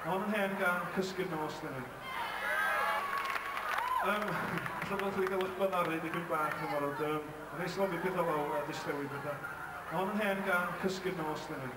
hon yn hen gan cysgu'r nos dyn ni. Alla bod wedi cael eich banharu dipyn bach yn barod. Yn ei slofi pethau law a distewi bethau. Hon yn hen gan cysgu'r nos dyn ni.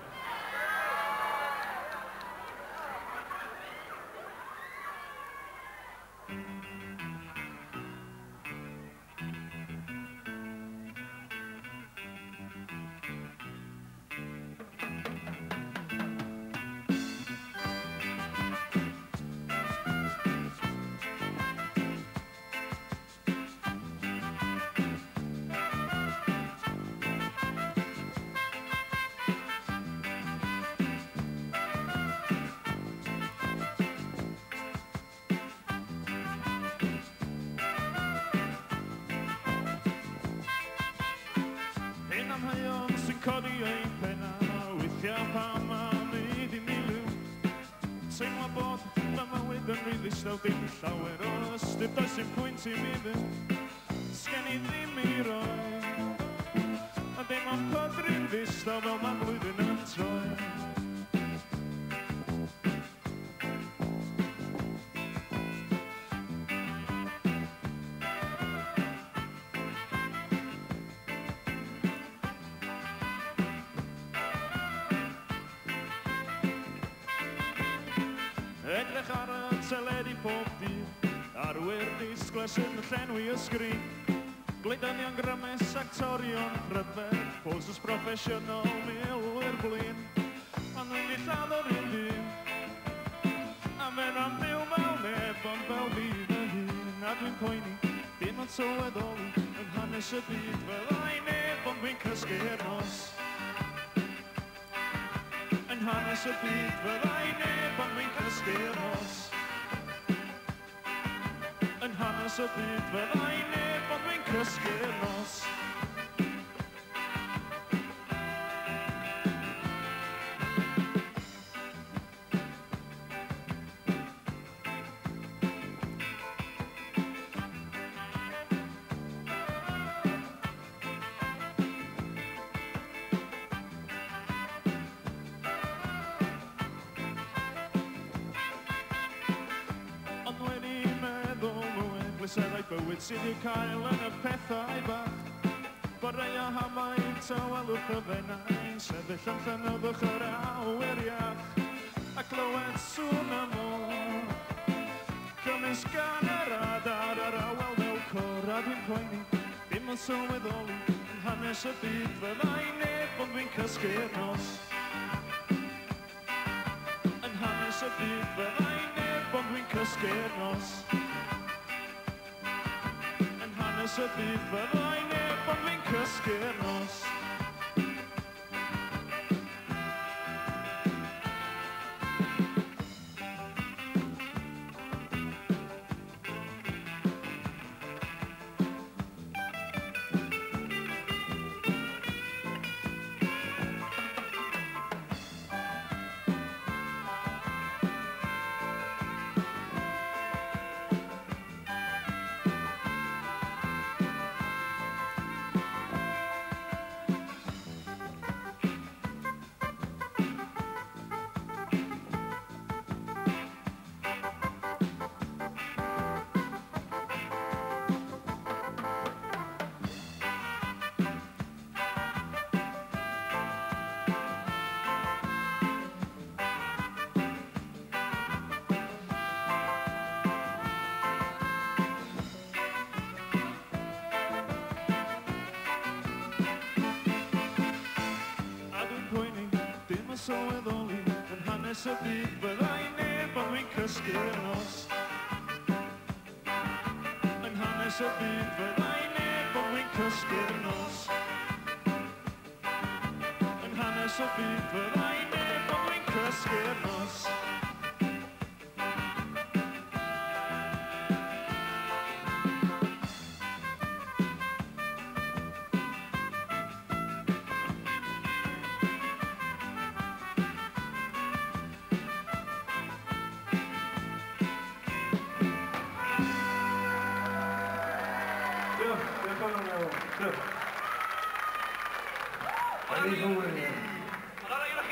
Codi ein penna, weithiau pam am hyd I mi liw. Teimlo bod fy mywyd yn rili ddistaw, dim llawer o ystyr, does dim pwynt I mi fynd. Sgen I ddim I roi, a dim ond podri'n ddistaw fel mae blwyddyn yn troi. Edrych ar y teledu pob dydd, arwyr disgles yn llenwi y sgrin. Gwleidynion grymus, actorion rhyfedd, poses proffesiynol, milwyr blin. Ond dwi'n di lladd un dyn, a fe'n am byw fel neb, ond fel fydd y hun. A dwi'n poeni, dim ond sylweddoli, yn hanes y byd fel ai neb, ond dwi'n cysgu'r nos. Yn hanes y byd fel ai neb, ond dwi'n cysgu'r nos. Yn hanes y byd fel ai neb, ond dwi'n cysgu'r nos. Seddau bywyd sydd i'w cael yn y pethau bach. Borau o hamau tawelwch y fennau, sefyll yn llynnoddwch yr awyr iach. A clywed sŵn y môr, cymys gan yr adar ar awel mewn cor. A dwi'n poeni, dim ond sylweddoli, yn hanes y byd fyddai neb, ond dwi'n cysgu'r nos. Yn hanes y byd fyddai neb, ond dwi'n cysgu'r nos. Hanes y byd fyddai neb, ond dwi'n cysgu'r nos. Sylweddoli, yn hanes y byd fyddai neb, ond dwi'n cysgu'r nos. Yn hanes y byd fyddai neb, ond dwi'n cysgu'r nos. Yn hanes y byd fyddai neb, ond dwi'n cysgu'r nos.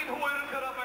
Hwyr yn cyrraedd